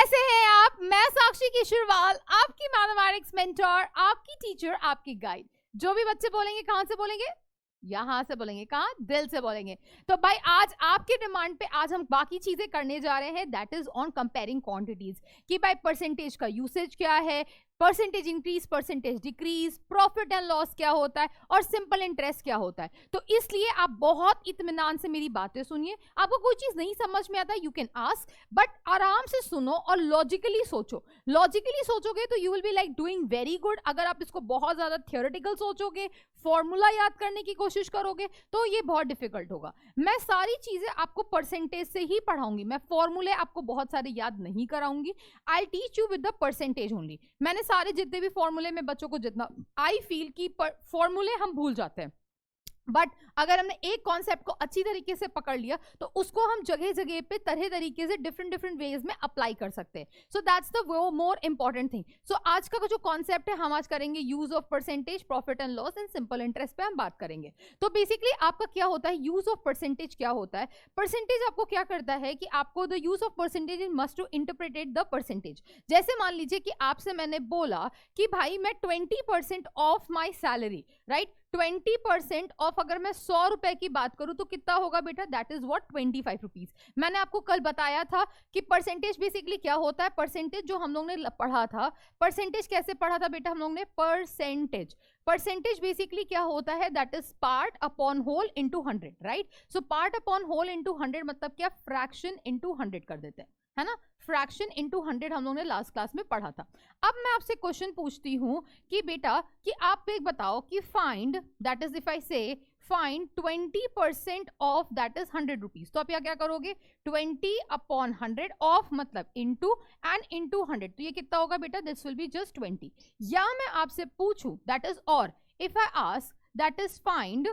कैसे हैं आप? मैं साक्षी किशोरवाल, आपकी मैथमेटिक्स मेंटर, आपकी टीचर, आपकी गाइड। जो भी बच्चे बोलेंगे कहां से बोलेंगे? यहां से बोलेंगे। कहां? दिल से बोलेंगे। तो भाई आज आपके डिमांड पे आज हम बाकी चीजें करने जा रहे हैं, that is on comparing quantities, कि भाई परसेंटेज का यूसेज क्या है, percentage increase, percentage decrease, profit and loss क्या होता है और सिंपल इंटरेस्ट क्या होता है। तो इसलिए आप बहुत इत्मीनान से मेरी बातें सुनिए। आपको कोई चीज नहीं समझ में आता, यू कैन आस्क, बट आराम से सुनो और लॉजिकली सोचो। लॉजिकली सोचोगे तो you will be like doing very good. अगर आप इसको बहुत ज्यादा थियोरेटिकल सोचोगे, फॉर्मूला याद करने की कोशिश करोगे तो ये बहुत डिफिकल्ट होगा। मैं सारी चीजें आपको परसेंटेज से ही पढ़ाऊंगी, मैं फॉर्मूले आपको बहुत सारे याद नहीं कराऊंगी। I teach you with the percentage only. मैंने सारे जितने भी फॉर्मूले में बच्चों को जितना आई फील की फॉर्मूले हम भूल जाते हैं, बट अगर हमने एक कॉन्सेप्ट को अच्छी तरीके से पकड़ लिया तो उसको हम जगह जगह पे तरह तरीके से डिफरेंट वेज में अप्लाई कर सकते हैं। So that's the more important thing. So आज का जो कॉन्सेप्ट है हम आज करेंगे use of percentage, profit and loss and simple interest पे हम बात करेंगे। तो बेसिकली आपका क्या होता है, यूज ऑफ परसेंटेज क्या होता है? परसेंटेज आपको क्या करता है कि आपको the use of percentage is must to interpretate the percentage. जैसे मान लीजिए कि आपसे मैंने बोला कि भाई मैं 20% of my salary, right, 20% of, अगर मैं 100 रुपए की बात करूं तो कितना होगा बेटा? That is what 25 rupees. मैंने आपको कल बताया था कि परसेंटेज बेसिकली क्या होता है। परसेंटेज जो हम लोग ने पढ़ा था, परसेंटेज कैसे पढ़ा था बेटा हम लोग ने? परसेंटेज, परसेंटेज बेसिकली क्या होता है? That is part upon whole into 100, right. So part upon whole into 100 मतलब क्या? फ्रैक्शन इनटू 100 कर देते हैं, है ना। फ्रैक्शन इनटू 100 हम लोगों ने लास्ट क्लास में पढ़ा था। अब मैं आपसे क्वेश्चन पूछती हूं कि बेटा कि आप एक बताओ कि find, that is if I say find 20% of that is 100 rupees, तो आप यहाँ क्या करोगे? 20 अपॉन 100 ऑफ मतलब इनटू एंड इनटू 100, तो ये कितना होगा बेटा? This will be just 20। या मैं आपसे पूछूं दैट इज, और if I ask that is find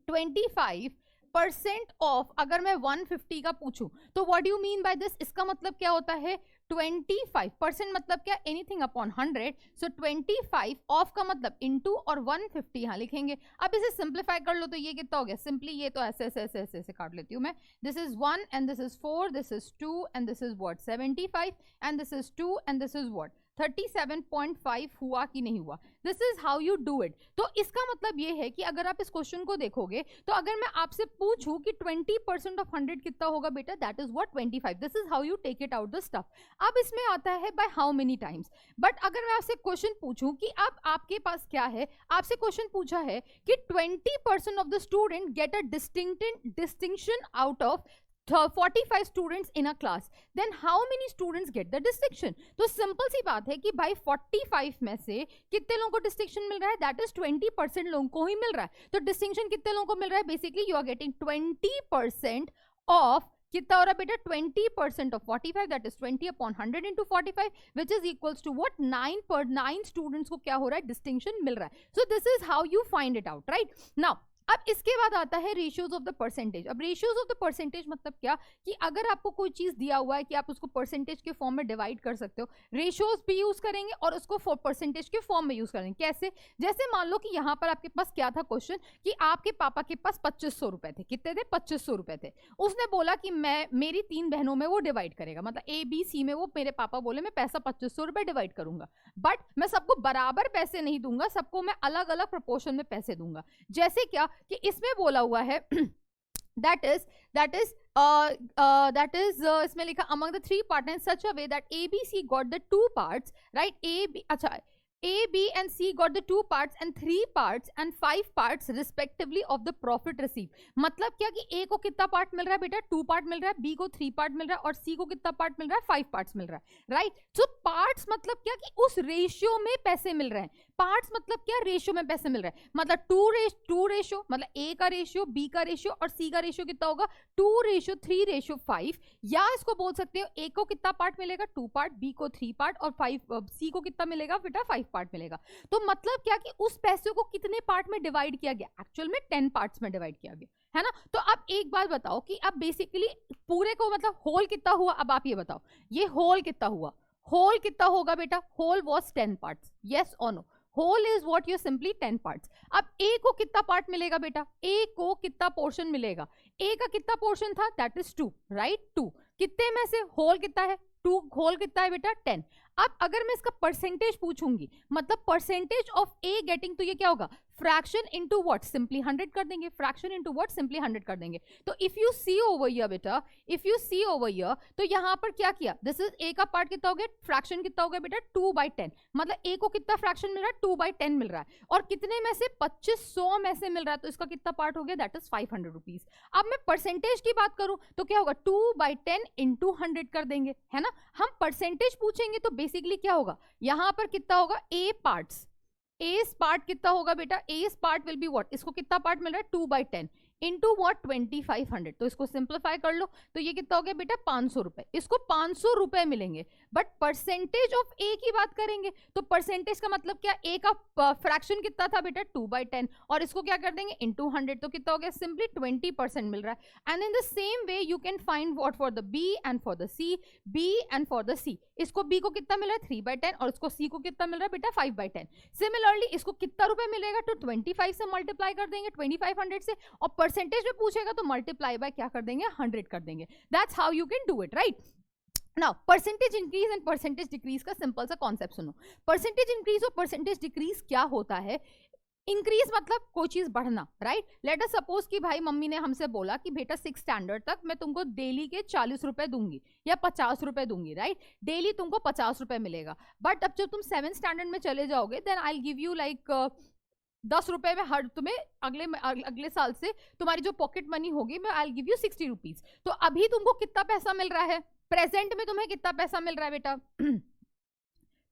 25% of, अगर मैं 150 का पूछूं तो what do you mean by this? इसका मतलब क्या होता है? 25% मतलब क्या? Anything upon 100। सो 25 ऑफ का मतलब इनटू और 150 यहां लिखेंगे। अब इसे सिंप्लीफाई कर लो तो ये कितना हो गया? सिंपली ये तो ऐसे ऐसे ऐसे ऐसे काट लेती हूं मैं। This is 1 and this is 4, this is 2 and this is what 75 and this is 2 and this is what 37.5 हुआ कि नहीं हुआ? This is how you do it. तो इसका मतलब ये है कि अगर आप इस क्वेश्चन को देखोगे तो अगर मैं आपसे पूछूं कि 20% ऑफ 100 कितना होगा बेटा? That is what 25। This is how you take it out the stuff. अब इसमें आता है by how many times. But अगर मैं आपसे क्वेश्चन पूछूं कि अब आपके पास क्या है, आपसे क्वेश्चन पूछा है कि 20% of the student get a distinction out of 45 students in a class, then how many students get the distinction? तो सिंपल सी बात है कि भाई 45 में से कितने लोगों को डिस्टिंक्शन मिल रहा है? दैट इज 20% लोगों को ही मिल रहा है। तो डिस्टिंक्शन कितने लोगों को मिल रहा है? Basically you are getting 20% of, कितना हो रहा है बेटा? 20% of 45, that is 20 upon 100 into 45 which is equals to what 9 पर 9 स्टूडेंट्स को क्या हो रहा है? डिस्टिंक्शन मिल रहा है। So this is how you find it out, right. Now अब इसके बाद आता है रेशियोज ऑफ द परसेंटेज। अब रेशियोज ऑफ द परसेंटेज मतलब क्या कि अगर आपको कोई चीज दिया हुआ है कि आप उसको परसेंटेज के फॉर्म में डिवाइड कर सकते हो, रेशियोज भी यूज करेंगे और उसको परसेंटेज के फॉर्म में यूज करेंगे। कैसे? जैसे मान लो कि यहाँ पर आपके पास क्या था क्वेश्चन कि आपके पापा के पास 2500 रुपए थे। कितने थे? 2500 रुपए थे। उसने बोला कि मैं मेरी 3 बहनों में वो डिवाइड करेगा, मतलब ए बी सी में वो मेरे पापा बोले मैं पैसा 2500 रुपए डिवाइड करूंगा, बट मैं सबको बराबर पैसे नहीं दूंगा, सबको मैं अलग अलग प्रोपोर्शन में पैसे दूंगा। जैसे क्या कि इसमें बोला हुआ है that is इसमें लिखा among the 3 parts in such a way that A, B, C got the 2 parts, right? अच्छा A, B and C got the 2 parts and 3 parts and 5 parts respectively of the profit received। मतलब क्या कि A को कितना part मिल रहा है बेटा? 2 part मिल रहा है, B को 3 पार्ट मिल रहा है और C को कितना पार्ट मिल रहा है? 5 पार्ट्स मिल रहा है, राइट। सो पार्ट्स मतलब क्या कि उस रेशियो में पैसे मिल रहे हैं। पार्ट्स मतलब क्या? रेशियो में पैसे मिल रहे हैं। मतलब 2 रेशियो मतलब A का रेशियो, B का रेशियो और C का रेशियो कितना होगा? 2:3:5। या इसको बोल सकते हो A को कितना पार्ट मिलेगा? 2 पार्ट, B को 3 पार्ट और C को कितना मिलेगा बेटा? 5 पार्ट मिलेगा। तो मतलब क्या कि उस पैसे को कितने पार्ट में डिवाइड किया गया? एक्चुअल में 10 पार्ट्स में डिवाइड किया गया, है ना। तो अब एक बात बताओ कि अब बेसिकली पूरे को मतलब होल कितना हुआ? अब आप ये बताओ ये होल कितना हुआ? होल कितना होगा बेटा? Whole was 10 parts, yes or no? Whole is what you simply 10 parts. अब ए को कितना पार्ट मिलेगा बेटा? ए को कितना पोर्शन मिलेगा? ए का कितना पोर्शन था? That is 2, right? 2 कितने में से? होल कितना है? 2 होल कितना है बेटा 10। अब अगर मैं इसका परसेंटेज पूछूंगी, मतलब परसेंटेज ऑफ ए गेटिंग, तो ये क्या होगा, फ्रैक्शन इनटू व्हाट, सिंपली 100 कर देंगे, फ्रैक्शन इनटू व्हाट, सिंपली 100 कर देंगे। तो if you see over here बेटा, if you see over here, तो यहां पर क्या किया, दिस इज ए का पार्ट कितना हो गया, फ्रैक्शन कितना हो गया बेटा 2/10, मतलब ए को कितना फ्रैक्शन मिल रहा है 2/10 मिल रहा है, और कितने में से 2500 में से मिल रहा है, तो इसका कितना पार्ट हो गया, दैट इज 500 रुपीज। अब मैं परसेंटेज की बात करूं तो क्या होगा, 2/10 इंटू 100 कर देंगे, है ना। हम परसेंटेज पूछेंगे तो बेसिकली क्या होगा, यहां पर कितना होगा, ए पार्ट्स, एस पार्ट कितना होगा बेटा, S part will be what, इसको कितना पार्ट मिल रहा है 2/10 इंटू व्हाट 2500, तो इसको सिंप्लीफाई कर लो, तो ये कितना हो गया बेटा 500 रुपए, इसको 500 रुपए मिलेंगे। बट परसेंटेज ऑफ ए की बात करेंगे तो परसेंटेज का मतलब क्या, ए का फ्रैक्शन कितना था बेटा 2/10, और इसको क्या कर देंगे इंटू 100, तो कितना हो गया, सिंपली 20% मिल रहा है। And in the same way you can find what for the B and for the C, B and for the C, इसको बी को कितना मिल रहा है 3/10, और इसको सी को कितना मिल रहा है बेटा 5/10। सिमिलरली इसको कितना रुपए मिलेगा, तो 25 से मल्टीप्लाई कर देंगे 2500 से, और परसेंटेज में पूछेगा तो मल्टीप्लाई बाय क्या कर देंगे 100 कर देंगे। That's how you can do it, right. Now percentage increase and percentage decrease का सिंपल सा कॉन्सेप्ट सुनो। परसेंटेज इंक्रीज और परसेंटेज डिक्रीज क्या होता है, इंक्रीज मतलब कोई चीज बढ़ना, राइट। लेट अस सपोज कि भाई मम्मी ने हमसे बोला कि बेटा 6th स्टैंडर्ड तक मैं तुमको डेली के 40 रुपए दूंगी या 50 रुपए दूंगी, राइट, डेली तुमको 50 रुपए मिलेगा। बट अब जब तुम 7th स्टैंडर्ड में चले जाओगे then I will give you like 10 रुपए में हर तुम्हें अगले साल से तुम्हारी जो पॉकेट मनी होगी मैं आई विल गिव यू 60 रुपीज। तो अभी तुमको कितना पैसा मिल रहा है, प्रेजेंट में तुम्हें कितना पैसा मिल रहा है बेटा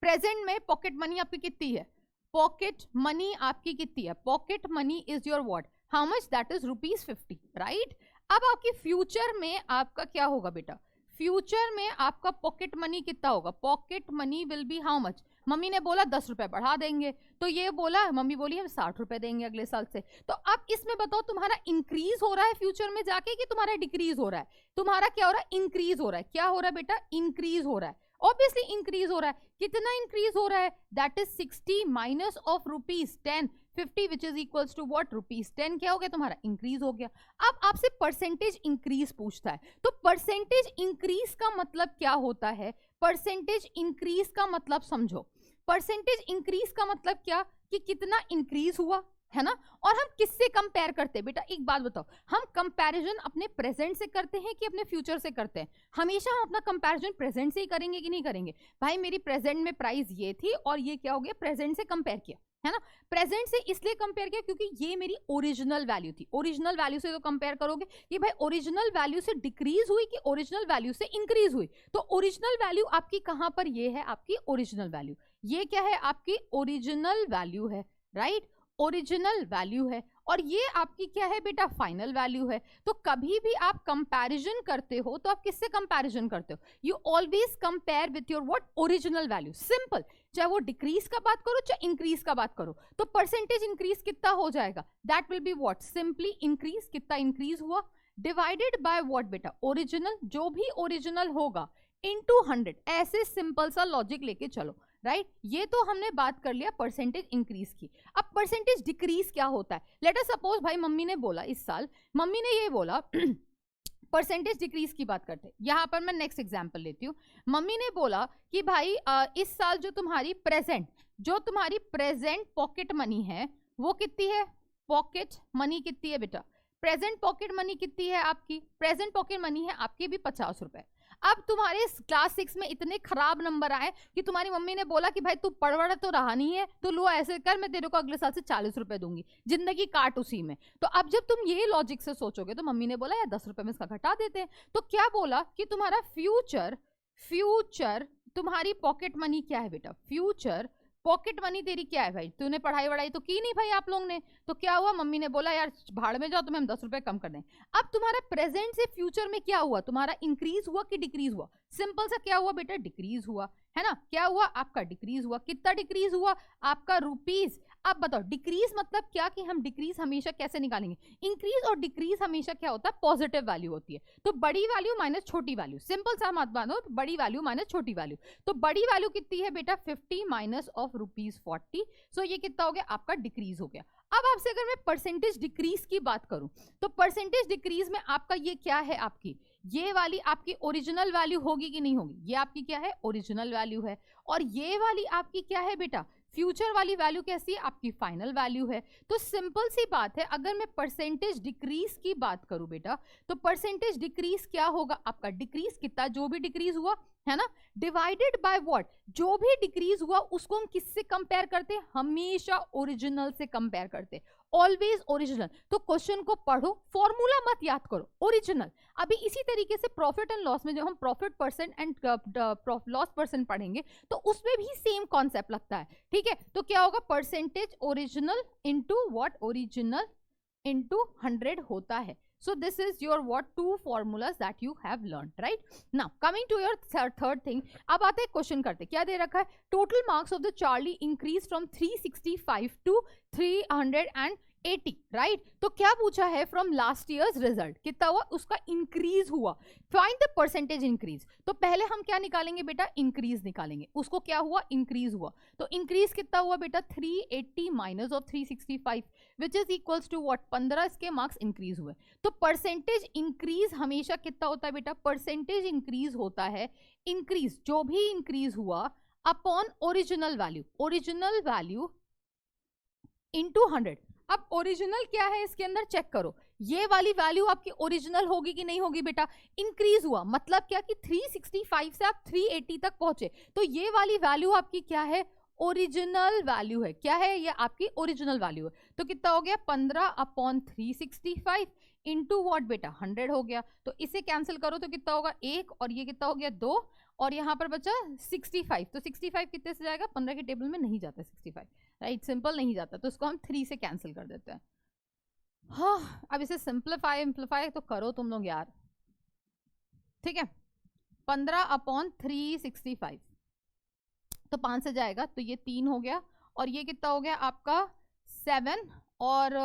प्रेजेंट में पॉकेट मनी आपकी कितनी है, पॉकेट मनी आपकी कितनी है, pocket money is your what, how much, that is ₹50, right. अब आपकी फ्यूचर में आपका क्या होगा बेटा, फ्यूचर में आपका पॉकेट मनी कितना होगा, pocket money will be how much, mummy ने बोला 10 रुपए बढ़ा देंगे, तो ये बोला, मम्मी बोली हम 60 रुपए देंगे अगले साल से। तो अब इसमें बताओ तुम्हारा इंक्रीज हो रहा है फ्यूचर में जाके कि तुम्हारा डिक्रीज हो रहा है, तुम्हारा क्या हो रहा है, इंक्रीज हो रहा है। क्या हो रहा है बेटा, इंक्रीज हो रहा है, ऑब्वियसली इंक्रीज हो रहा है। कितना इंक्रीज हो रहा है, that is 60 minus of ₹10, 50 which is equals to what, ₹10 क्या हो गया तुम्हारा, इंक्रीज हो गया। अब आपसे परसेंटेज इंक्रीज पूछता है, तो परसेंटेज इंक्रीज का मतलब क्या होता है, परसेंटेज इंक्रीज का मतलब समझो, परसेंटेज इंक्रीज का मतलब क्या, कि कितना इंक्रीज हुआ, है ना। और हम किससे कंपेयर करते हैं बेटा, एक बात बताओ, हम कंपैरिजन अपने प्रेजेंट से करते हैं कि अपने फ्यूचर से करते हैं, हमेशा हम अपना कंपैरिजन प्रेजेंट से ही करेंगे कि नहीं करेंगे। भाई मेरी प्रेजेंट में प्राइस ये थी और ये क्या हो गया, प्रेजेंट से कंपेयर किया, है ना। प्रेजेंट से इसलिए कंपेयर किया क्योंकि ये मेरी ओरिजिनल वैल्यू थी, ओरिजिनल वैल्यू से तो कंपेयर करोगे कि भाई ओरिजिनल वैल्यू से डिक्रीज हुई कि ओरिजिनल वैल्यू से इंक्रीज हुई, तो ओरिजिनल वैल्यू आपकी कहां पर, ये है आपकी ओरिजिनल वैल्यू, ये क्या है आपकी ओरिजिनल वैल्यू है, राइट, ओरिजिनल वैल्यू है, और ये आपकी क्या है बेटा, फाइनल वैल्यू है। तो कभी भी आप कंपैरिजन करते हो तो आप किससे कंपैरिजन करते हो, you always compare with your what, original value, simple. चाहे वो डिक्रीज का बात करो चाहे इंक्रीज का बात करो, तो परसेंटेज इंक्रीज कितना हो जाएगा, that will be what, simply increase, कितना इंक्रीज हुआ, डिवाइडेड बाय व्हाट बेटा, ओरिजिनल, जो भी ओरिजिनल होगा इनटू 100, ऐसे सिंपल सा लॉजिक लेके चलो, राइट। ये तो हमने बात कर लिया परसेंटेज इंक्रीज की। अब परसेंटेज डिक्रीज क्या होता है, लेट अस सपोज भाई मम्मी ने बोला, इस साल मम्मी ने ये बोला परसेंटेज डिक्रीज की बात करते हैं, यहां पर मैं नेक्स्ट एग्जांपल लेती हूँ। मम्मी ने बोला कि भाई इस साल जो तुम्हारी प्रेजेंट पॉकेट मनी है वो कितनी है, पॉकेट मनी कितनी है बेटा, प्रेजेंट पॉकेट मनी कितनी है आपकी, प्रेजेंट पॉकेट मनी है आपकी भी 50 रुपए। अब तुम्हारे क्लास 6 में इतने खराब नंबर आए कि तुम्हारी मम्मी ने बोला कि भाई तू पढ़ तो रहा नहीं है, तो लो ऐसे कर, मैं तेरे को अगले साल से 40 रुपए दूंगी, जिंदगी काट उसी में। तो अब जब तुम ये लॉजिक से सोचोगे तो मम्मी ने बोला यार 10 रुपए में इसका घटा देते हैं, तो क्या बोला कि तुम्हारा फ्यूचर तुम्हारी पॉकेट मनी क्या है बेटा, फ्यूचर पॉकेट मनी तेरी क्या है भाई, तूने पढ़ाई वढ़ाई तो की नहीं भाई आप लोगों ने, तो क्या हुआ, मम्मी ने बोला यार भाड़ में जाओ, तुम्हें हम 10 रुपए कम कर दें। अब तुम्हारा प्रेजेंट से फ्यूचर में क्या हुआ, तुम्हारा इंक्रीज हुआ कि डिक्रीज हुआ, सिंपल सा क्या हुआ बेटा, डिक्रीज हुआ, है ना। क्या हुआ आपका, डिक्रीज हुआ, कितना डिक्रीज हुआ आपका, ₹। अब बताओ डिक्रीज मतलब क्या, कि हम डिक्रीज हमेशा कैसे निकालेंगे, इंक्रीज और डिक्रीज हमेशा क्या होता है, पॉजिटिव वैल्यू होती है, तो बड़ी वैल्यू माइनस छोटी वैल्यू, सिंपल सा मत मानो, बड़ी वैल्यू माइनस छोटी वैल्यू, तो बड़ी वैल्यू कितनी है बेटा 50 माइनस ऑफ ₹40, सो ये कितना हो गया आपका, डिक्रीज हो गया। अब आपसे अगर मैं परसेंटेज डिक्रीज की बात करूं तो परसेंटेज डिक्रीज में आपका ये क्या है आपकी, ये वाली आपकी ओरिजिनल वैल्यू होगी कि नहीं होगी? ये आपकी क्या है? ओरिजिनल वैल्यू है। और ये वाली आपकी क्या है बेटा? फ्यूचर वाली वैल्यू कैसी है? आपकी फाइनल वैल्यू है। तो सिंपल सी बात है, अगर मैं परसेंटेज डिक्रीज की बात करूं बेटा, तो परसेंटेज डिक्रीज क्या होगा? आपका डिक्रीज कितना, जो भी डिक्रीज हुआ है ना, डिवाइडेड बाय व्हाट, जो भी डिक्रीज हुआ उसको हम किससे कंपेयर करते हैं? हमेशा ओरिजिनल से कंपेयर करते हैं, ऑलवेज ओरिजिनल। तो क्वेश्चन को पढ़ो, फॉर्मूला मत याद करो, ओरिजिनल। अभी इसी तरीके से प्रॉफिट एंड लॉस में जब हम profit percent and loss percent पढ़ेंगे तो उसमें भी सेम कॉन्सेप्ट लगता है, ठीक है। तो क्या होगा? Percentage original into what? Original into 100 होता है। So this is your what? Two formulas that you have learned, right? Now coming to your third thing, अब आते हैं क्वेश्चन करते, क्या दे रखा है? Total marks of the Charlie increase from 365 to 380, right? तो क्या पूछा है? फ्रॉम लास्ट ईयर्स रिजल्ट कितना हुआ? उसका इंक्रीज हुआ। Find the percentage increase. तो पहले हम क्या निकालेंगे बेटा? इंक्रीज निकालेंगे। उसको क्या हुआ? इंक्रीज हुआ। तो इंक्रीज कितना हुआ बेटा? 380 minus of 365 which is equals to what? 15 इसके मार्क्स इंक्रीज हुए। तो परसेंटेज इंक्रीज हमेशा कितना होता है बेटा? परसेंटेज इंक्रीज होता है, इंक्रीज जो भी इंक्रीज हुआ upon original value, original value into 100। अब ओरिजिनल क्या है इसके अंदर? चेक करो, ये वाली वैल्यू आपकी ओरिजिनल होगी कि नहीं होगी बेटा? इंक्रीज हुआ मतलब क्या कि 365 से आप 380 तक पहुंचे, तो ये वाली वैल्यू आपकी क्या है? ओरिजिनल वैल्यू है। क्या है? ये आपकी ओरिजिनल वैल्यू है। तो कितना हो गया? 15 अपॉन 365 इंटू वॉट बेटा? 100 हो गया। तो इसे कैंसिल करो तो कितना होगा? 1, और ये कितना हो गया? 2, और यहाँ पर बचा 65। तो 65 कितने से जाएगा? 15 के टेबल में नहीं जाता 65, राइट? सिंपल नहीं जाता, तो इसको हम 3 से कैंसिल कर देते हैं। हाँ, अब इसे सिंप्लीफाई तो करो तुम लोग यार, ठीक है। 15 अपॉन 365, तो 5 से जाएगा तो ये 3 हो गया, और ये कितना हो गया आपका? 7 और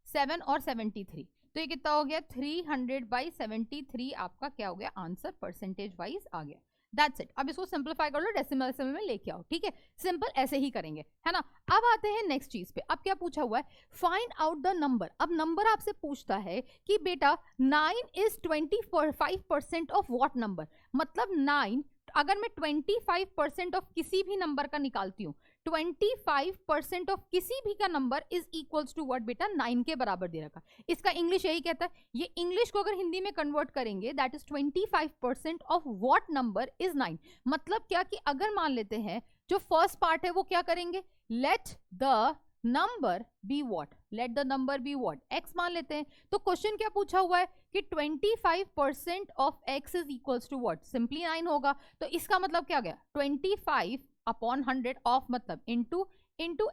73। तो ये कितना हो गया? 300/73 आपका क्या हो गया? आंसर परसेंटेज वाइज आ गया। That's it. अब इसको सिंप्लीफाई कर लो, डेसिमल में लेके आओ, ठीक है। सिंपल ऐसे ही करेंगे, है ना। अब आते हैं नेक्स्ट चीज पे। अब क्या पूछा हुआ है? Find out the number. अब नंबर आपसे पूछता है कि बेटा 9 इज 25% ऑफ व्हाट नंबर? मतलब 9 अगर मैं 25% ऑफ किसी भी नंबर का निकालती हूँ, 25% ऑफ किसी भी का number is equals to what बेटा? 9 के बराबर दे रखा। इसका इंग्लिश यही कहता है। ये इंग्लिश को अगर हिंदी में कन्वर्ट करेंगे, that is 25% of what number is 9। मतलब क्या कि अगर मान लेते हैं जो फर्स्ट पार्ट है वो क्या करेंगे? Let the number be what? Let the number be what? x मान लेते हैं। तो क्वेश्चन क्या पूछा हुआ है कि 25% of x is equals to what? Simply 9 होगा। तो इसका मतलब क्या गया? 25 अपॉन 100 ऑफ मतलब into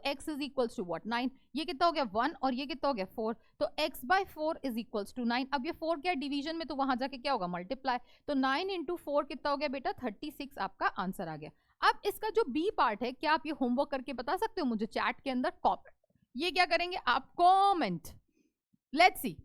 x is equals to what? 9। ये कितना हो गया? 1, और ये कितना हो गया? 4। तो x/4 इज इक्वल्स टू 9। अब ये 4 क्या डिवीजन में, तो वहां जाके क्या होगा? मल्टीप्लाई। तो 9 × 4 कितना हो गया बेटा? 36 आपका आंसर आ गया। अब इसका जो बी पार्ट है, क्या आप ये होमवर्क करके बता सकते हो मुझे चैट के अंदर? कॉमेंट। ये क्या करेंगे आप? कमेंट। लेट्स सी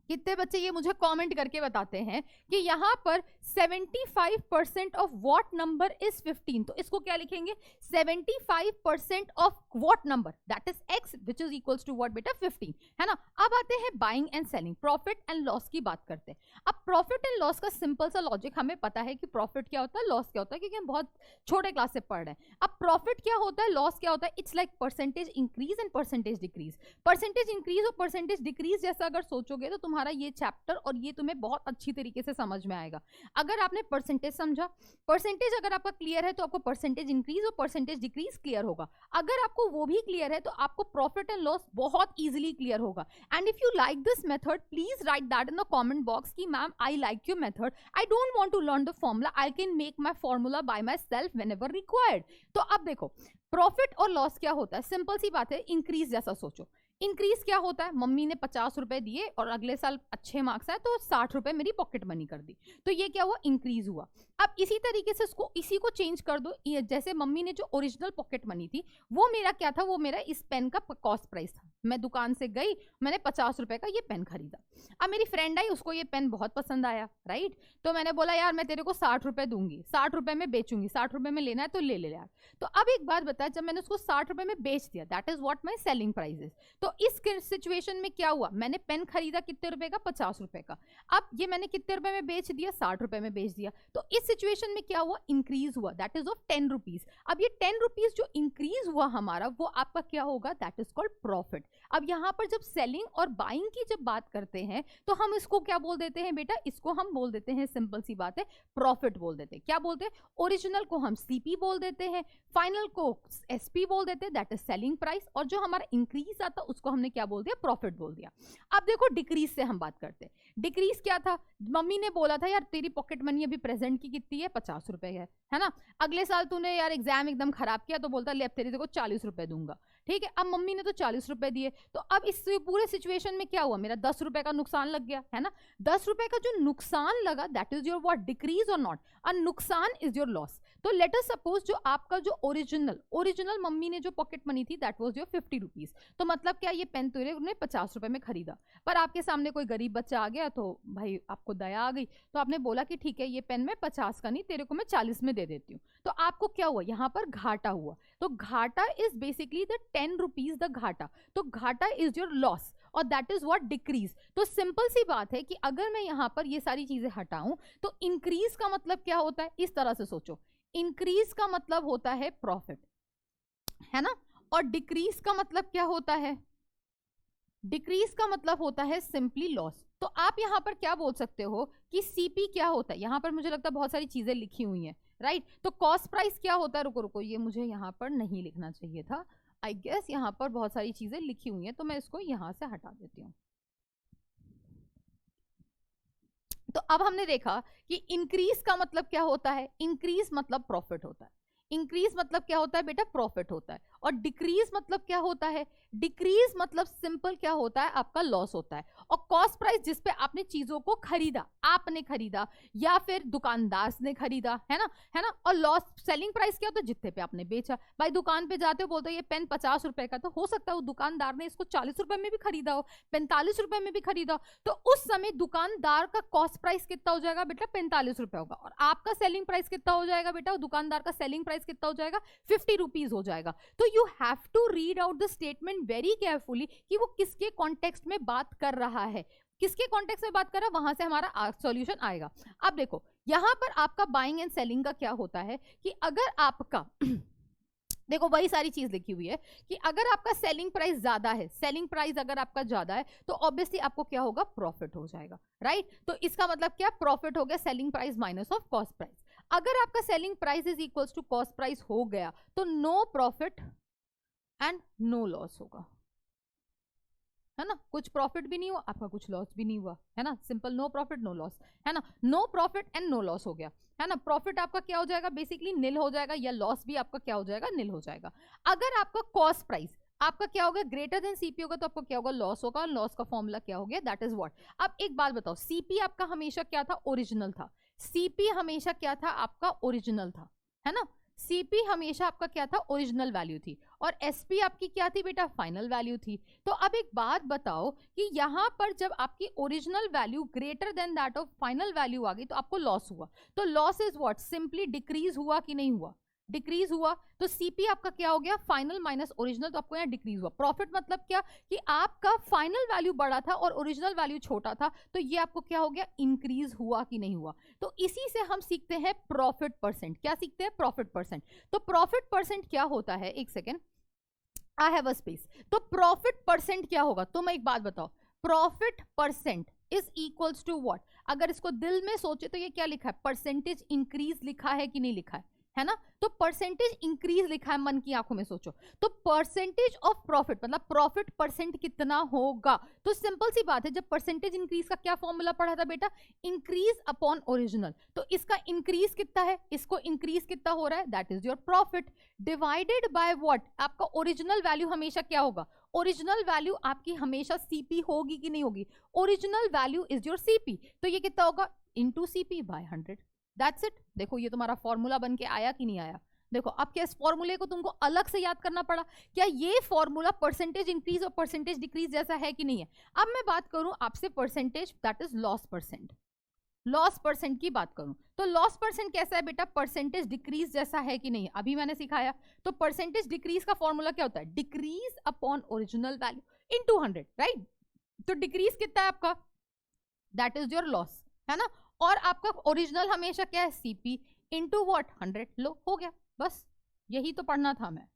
कितने बच्चे ये मुझे कमेंट करके बताते हैं कि यहाँ पर 75% ऑफ व्हाट नंबर इज 15। तो इसको क्या लिखेंगे? 75% of what number, that is x which is equals to what बेटा? 15, है ना। अब आते हैं buying and selling, profit and loss की बात करते हैं। अब प्रॉफिट एंड लॉस का सिंपल सा लॉजिक हमें पता है कि प्रॉफिट क्या होता है, लॉस क्या होता है, क्योंकि हम बहुत छोटे क्लास से पढ़ रहे हैं। अब प्रॉफिट क्या होता है, लॉस क्या होता है? It's like percentage increase and percentage decrease. Percentage increase और परसेंटेज डिक्रीज जैसा अगर सोचोगे तो तुम्हारा ये चैप्टर और ये तुम्हें बहुत अच्छी तरीके से समझ में आएगा। अगर आपने परसेंटेज समझा, परसेंटेज अगर आपका क्लियर है तो आपको परसेंटेज इंक्रीज और परसेंटेज डिक्रीज क्लियर होगा। अगर आपको वो भी क्लियर है तो आपको प्रॉफिट एंड लॉस बहुत इजीली क्लियर होगा। And if you like this method, please write that in the comment box कि ma'am I like your method, I don't want to learn the formula, I can make my formula by my self whenever required. तो अब देखो profit और loss क्या होता है, simple सी बात है, इंक्रीज जैसा सोचो। इंक्रीज क्या होता है? मम्मी ने 50 रुपए दिए और अगले साल अच्छे मार्क्स आए तो 60 रुपए मेरी पॉकेट मनी कर दी, तो ये क्या हुआ? इंक्रीज हुआ। अब इसी तरीके से इसी को चेंज कर दो, जैसे मम्मी ने जो ओरिजिनल पॉकेट मनी थी वो मेरा क्या था? वो मेरा इस पेन का कॉस्ट प्राइस था। मैं दुकान से गई, मैंने 50 रुपए का ये पेन खरीदा। अब मेरी फ्रेंड आई, उसको ये पेन बहुत पसंद आया, राइट? तो मैंने बोला यार मैं तेरे को 60 रुपए दूंगी, 60 रुपए में बेचूंगी, 60 रुपए में लेना है तो ले ले यार। तो अब एक बात बता, जब मैंने उसको 60 रुपए में बेच दिया, that is what my selling price is. तो तो इस सिचुएशन में क्या हुआ, मैंने पेन खरीदा कितने रुपए का, 50 रुपए का, अब ये मैंने कितने रुपए में बेच दिया, 60 रुपए में बेच दिया। तो इस सिचुएशन में क्या हुआ, इंक्रीज हुआ, दैट इज ऑफ 10 रुपीज। अब ये 10 रुपीज जो इंक्रीज हुआ हमारा, वो आपका क्या होगा, दैट इज कॉल्ड प्रॉफिट। अब यहाँ पर जब सेलिंग और बाइंग की जब बात करते हैं तो हम इसको क्या बोल देते हैं बेटा, इसको हम बोल देते हैं, सिंपल सी बात है, प्रॉफिट बोल देते हैं। क्या बोलते हैं, ओरिजिनल को हम सीपी बोल देते हैं, फाइनल को एसपी बोल देते हैं, दैट इज सेलिंग प्राइस, और जो हमारा इंक्रीज आता उसको हमने क्या बोल दिया, प्रॉफिट बोल दिया। अब देखो डिक्रीज से हम बात करते हैं। डिक्रीज क्या था, मम्मी ने बोला था यार तेरी पॉकेट मनी अभी प्रेजेंट की कितनी है, 50 रुपए है ना, अगले साल तूने यार एग्जाम एकदम खराब किया तो बोलता ले अब तेरे को 40 रुपए दूंगा, ठीक है। अब मम्मी ने तो 40 रुपए दिए, तो अब इस पूरे सिचुएशन में क्या हुआ, मेरा 10 रुपए का नुकसान लग गया, है ना। 10 रुपए का जो नुकसान लगा, that is your what, decrease और नॉट, और नुकसान इज योर लॉस। तो लेट अस सपोज जो आपका जो ओरिजिनल मम्मी ने जो पॉकेट मनी थी, दैट वाज योर 50 रुपीज। तो मतलब क्या, ये पेन तुमने 50 रुपए में खरीदा, पर आपके सामने कोई गरीब बच्चा आ गया तो भाई आपको दया आ गई, तो आपने बोला कि ठीक है ये पेन मैं 50 का नहीं, तेरे को मैं 40 में दे देती हूँ। तो आपको क्या हुआ, यहाँ पर घाटा हुआ। तो घाटा is basically the 10 rupees the घाटा, तो घाटा इज योर लॉस, और दैट इज व्हाट, डिक्रीज। तो सिंपल सी बात है कि अगर मैं यहाँ पर ये सारी चीजें हटाऊं तो इंक्रीज का मतलब क्या होता है, इस तरह से सोचो, इंक्रीज का मतलब होता है प्रॉफिट, है ना, और डिक्रीज का मतलब क्या होता है, डिक्रीज का मतलब होता है सिंपली लॉस। तो आप यहां पर क्या बोल सकते हो कि सीपी क्या होता है, यहां पर मुझे लगता है बहुत सारी चीजें लिखी हुई हैं, राइट। तो कॉस्ट प्राइस क्या होता है, रुको रुको, ये मुझे यहां पर नहीं लिखना चाहिए था, आई गेस यहां पर बहुत सारी चीजें लिखी हुई हैं, तो मैं इसको यहां से हटा देती हूँ। तो अब हमने देखा कि इंक्रीज का मतलब क्या होता है, इंक्रीज मतलब प्रॉफिट होता है, इंक्रीज मतलब क्या होता है बेटा, प्रॉफिट होता है। और डिक्रीज मतलब क्या होता है, डिक्रीज मतलब सिंपल क्या होता है, आपका लॉस होता है। और कॉस्ट प्राइस जिस पे आपने चीजों को खरीदा, आपने खरीदा या फिर दुकानदार ने खरीदा, है ना। और लॉस, सेलिंग प्राइस क्या होता है, जितने पे आपने बेचा। भाई दुकान पे जाते हो, बोलते हो ये पेन 50 रुपए का, तो हो सकता है वो दुकानदार ने इसको 40 रुपए में भी खरीदा हो, 45 रुपए में भी खरीदा हो, तो उस समय दुकानदार का कॉस्ट प्राइस कितना हो जाएगा बेटा, 45 रुपए होगा, और आपका सेलिंग प्राइस कितना हो जाएगा बेटा, दुकानदार का सेलिंग प्राइस कितना हो जाएगा, 50 रुपीज हो जाएगा। तो you have to read out the statement very carefully कि वो किसके कॉन्टेक्स्ट में बात कर रहा है, किसके कॉन्टेक्स्ट में बात कर रहा है, वहां से हमारा सॉल्यूशन आएगा। अब देखो यहां पर आपका बाइंग एंड सेलिंग का क्या होता है कि अगर आपका देखो वही सारी चीज लिखी हुई है कि अगर आपका सेलिंग प्राइस ज्यादा है, सेलिंग प्राइस अगर आपका ज्यादा है तो ऑब्वियसली आपको क्या होगा, प्रॉफिट हो जाएगा, राइट। तो इसका मतलब क्या, प्रॉफिट हो गया selling price minus of cost price. अगर आपका selling price is equals to cost price हो गया तो no profit and no loss होगा, है ना। कुछ प्रॉफिट भी नहीं हुआ आपका, कुछ लॉस भी नहीं हुआ, है ना। Simple, no profit no loss, है ना। No profit and no loss हो गया, है ना। प्रॉफिट आपका क्या हो जाएगा, बेसिकली निल हो जाएगा, या लॉस भी आपका क्या हो जाएगा, निल हो जाएगा। अगर आपका कॉस्ट प्राइस आपका क्या होगा, ग्रेटर देन सीपी होगा, तो आपको क्या होगा, लॉस होगा। लॉस का फॉर्मूला क्या हो गया, दैट इज व्हाट। अब एक बात बताओ, सीपी आपका हमेशा क्या था, ओरिजिनल था। सीपी हमेशा क्या था, आपका ओरिजिनल था, है ना। सीपी हमेशा आपका क्या था, ओरिजिनल वैल्यू थी, और एसपी आपकी क्या थी बेटा, फाइनल वैल्यू थी। तो अब एक बात बताओ कि यहां पर जब आपकी original value greater than that of final value आ गई तो आपको लॉस हुआ। तो loss is what, simply decrease हुआ कि नहीं हुआ, डिक्रीज हुआ। तो सीपी आपका क्या हो गया, फाइनल माइनस ओरिजिनल, तो आपको यहाँ डिक्रीज हुआ। प्रॉफिट मतलब क्या कि आपका फाइनल वैल्यू बड़ा था और ओरिजिनल वैल्यू छोटा था, तो ये आपको क्या हो गया, इंक्रीज हुआ कि नहीं हुआ। तो इसी से हम सीखते हैं प्रॉफिट परसेंट। क्या सीखते हैं, प्रॉफिट परसेंट। तो प्रॉफिट परसेंट क्या होता है, एक second, I have a space. तो प्रॉफिट परसेंट क्या होगा, तुम एक बात बताओ, profit percent is equals to what. अगर इसको दिल में सोचे तो ये क्या लिखा है, परसेंटेज इंक्रीज लिखा है कि नहीं लिखा है ना। तो परसेंटेज इंक्रीज लिखा है, मन की आंखों में सोचो। तो परसेंटेज ऑफ प्रॉफिट मतलब प्रॉफिट परसेंट कितना होगा। तो सिंपल सी बात है, जब परसेंटेज इंक्रीज का क्या फॉर्मूला पढ़ा था बेटा, इंक्रीज अपॉन ओरिजिनल। तो इसका इंक्रीज कितना है, इसको इंक्रीज कितना हो रहा है, that is your profit, divided by what, आपका ओरिजिनल वैल्यू हमेशा क्या होगा, ओरिजिनल वैल्यू आपकी हमेशा सीपी होगी कि नहीं होगी, original value is your CP. तो ये कितना होगा, into CP by 100, that's it. देखो ये तुम्हारा फॉर्मूला बन के आया कि नहीं आया। देखो अब क्या इस फॉर्मूले को तुमको अलग से याद करना पड़ा, क्या ये फॉर्मूला परसेंटेज इंक्रीज और परसेंटेज डिक्रीज जैसा है कि नहीं है। अब मैं बात करूं आपसे percentage, that is loss percent, loss percent की बात करूं तो लॉस परसेंट कैसा है बेटा, परसेंटेज डिक्रीज जैसा है कि नहीं, अभी मैंने सिखाया। तो परसेंटेज डिक्रीज का फॉर्मूला क्या होता है, decrease upon original value. Into 100, right? तो डिक्रीज कितना है आपका, दैट इज योर लॉस, है ना? और आपका ओरिजिनल हमेशा क्या है, सीपी इनटू व्हाट 100। लो हो गया, बस यही तो पढ़ना था मैं,